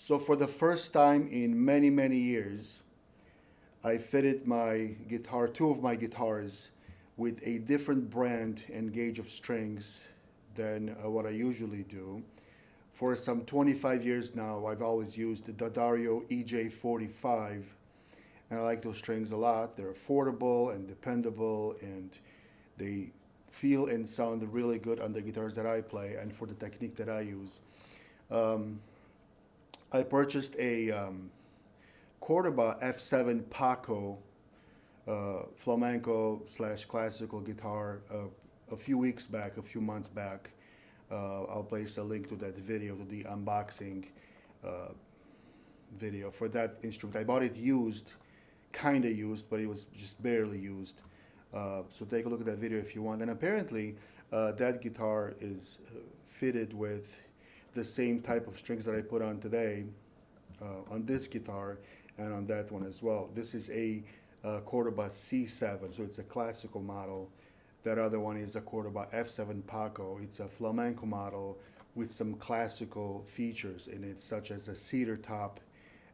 So for the first time in many, many years, I fitted my guitar, two of my guitars, with a different brand and gauge of strings than what I usually do. For some 25 years now, I've always used the D'Addario EJ45, and I like those strings a lot. They're affordable and dependable, and they feel and sound really good on the guitars that I play and for the technique that I use. I purchased a Cordoba F7 Paco flamenco slash classical guitar a few weeks back, a few months back. I'll place a link to that video, to the unboxing video for that instrument. I bought it used, kind of used, but it was just barely used. So take a look at that video if you want. And apparently that guitar is fitted with the same type of strings that I put on today on this guitar and on that one as well. This is a Cordoba C7, so it's a classical model. That other one is a Cordoba F7 Paco. It's a flamenco model with some classical features in it, such as a cedar top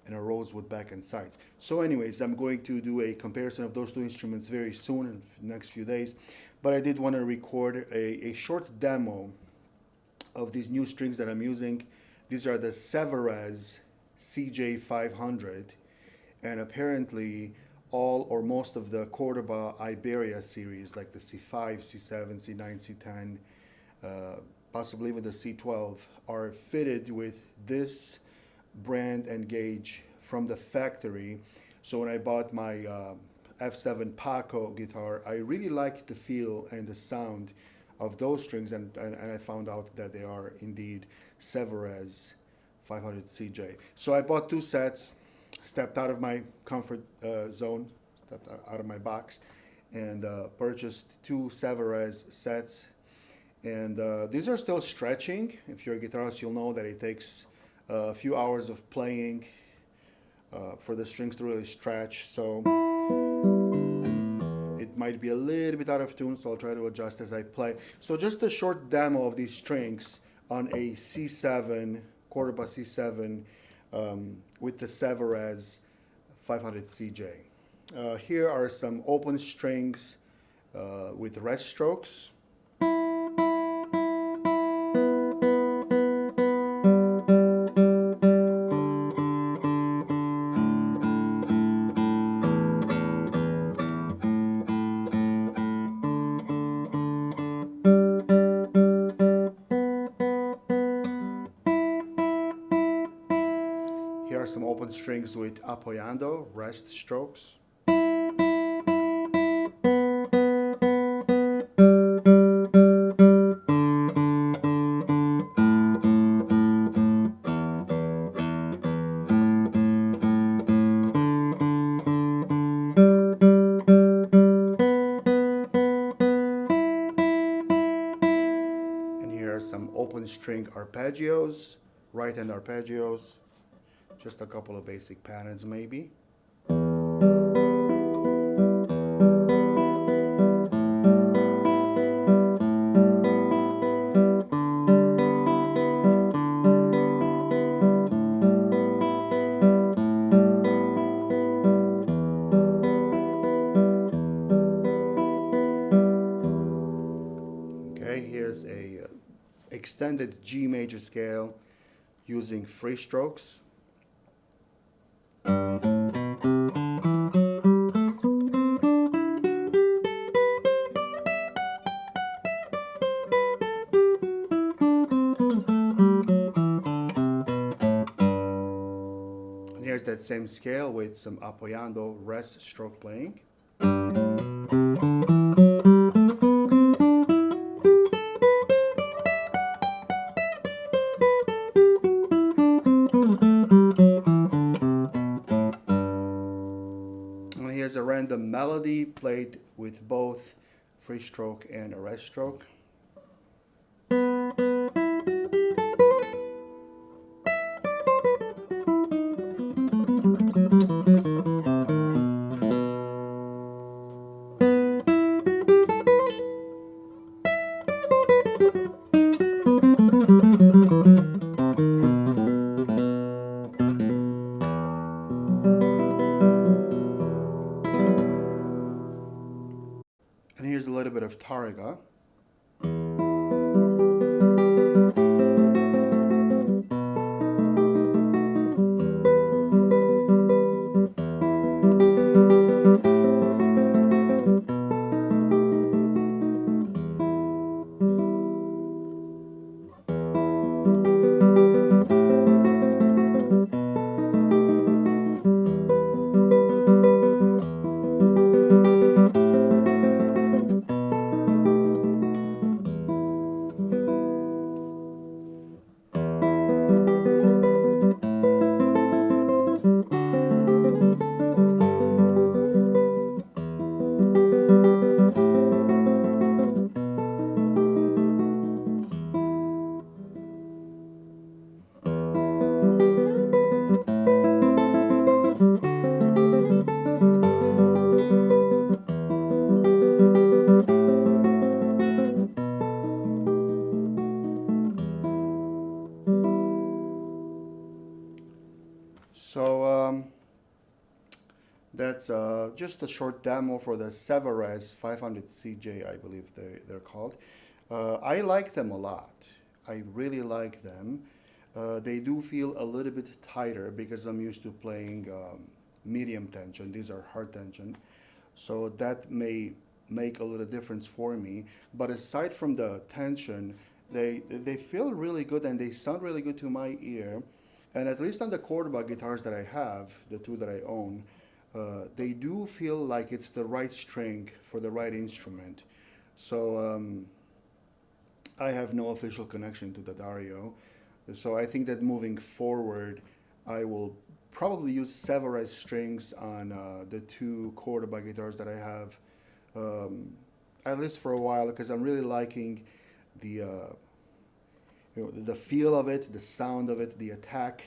and a rosewood back and sides. So anyways, I'm going to do a comparison of those two instruments very soon, in the next few days. But I did want to record a short demo of these new strings that I'm using. These are the Savarez CJ500, and apparently all or most of the Cordoba Iberia series, like the C5, C7, C9, C10, possibly even the C12, are fitted with this brand and gauge from the factory. So when I bought my F7 Paco guitar, I really liked the feel and the sound of those strings, and I found out that they are indeed Savarez 500 CJ. So I bought two sets, stepped out of my comfort zone, stepped out of my box, and purchased two Savarez sets. And these are still stretching. If you're a guitarist, you'll know that it takes a few hours of playing for the strings to really stretch. So it might be a little bit out of tune, so I'll try to adjust as I play. So just a short demo of these strings on a C7, Cordoba C7, with the Savarez 500 CJ. Here are some open strings with rest strokes. Here are some open strings with apoyando, rest strokes. And here are some open string arpeggios, right-hand arpeggios. Just a couple of basic patterns maybe. Okay, here's a extended G major scale using free strokes. Here's that same scale with some apoyando rest stroke playing. And here's a random melody played with both free stroke and a rest stroke. bit of Targa. So that's just a short demo for the Savarez 500 CJ, I believe they're called. I like them a lot. I really like them. They do feel a little bit tighter because I'm used to playing medium tension. These are hard tension. So that may make a little difference for me. But aside from the tension, they feel really good and they sound really good to my ear. And at least on the Cordoba guitars that I have, the two that I own, they do feel like it's the right string for the right instrument. So I have no official connection to the Dario. So I think that moving forward, I will probably use Savarez strings on the two Cordoba guitars that I have, at least for a while, because I'm really liking the feel of it, the sound of it, the attack,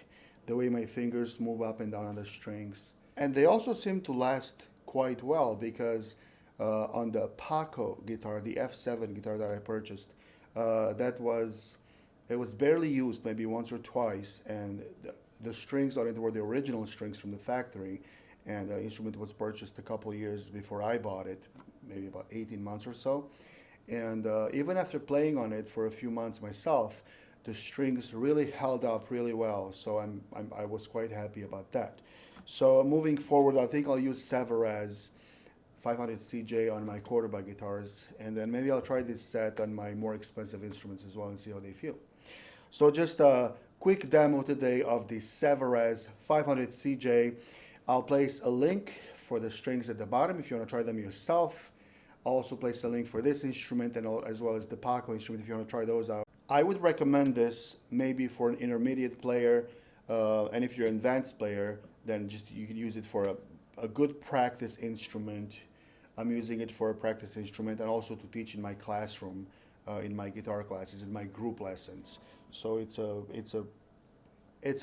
the way my fingers move up and down on the strings. And they also seem to last quite well because on the Paco guitar, the F7 guitar that I purchased, it was barely used, maybe once or twice, and the strings on it were the original strings from the factory, and the instrument was purchased a couple years before I bought it, maybe about 18 months or so. And even after playing on it for a few months myself, the strings really held up really well. So I was quite happy about that. So moving forward, I think I'll use Savarez 500 CJ on my Cordoba guitars, and then maybe I'll try this set on my more expensive instruments as well and see how they feel. So just a quick demo today of the Savarez 500 CJ. I'll place a link for the strings at the bottom if you want to try them yourself. I'll also place a link for this instrument and as well as the Paco instrument if you want to try those out. I would recommend this maybe for an intermediate player, and if you're an advanced player, then just you can use it for a good practice instrument. I'm using it for a practice instrument and also to teach in my classroom, in my guitar classes, in my group lessons. So it's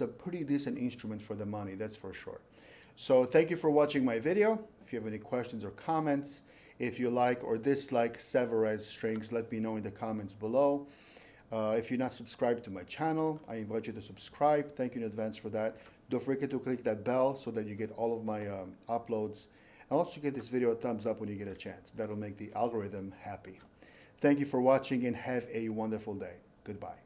a pretty decent instrument for the money, that's for sure. So thank you for watching my video. If you have any questions or comments, if you like or dislike Savarez strings, let me know in the comments below. If you're not subscribed to my channel, I invite you to subscribe. Thank you in advance for that. Don't forget to click that bell so that you get all of my uploads. And also give this video a thumbs up when you get a chance. That'll make the algorithm happy. Thank you for watching and have a wonderful day. Goodbye.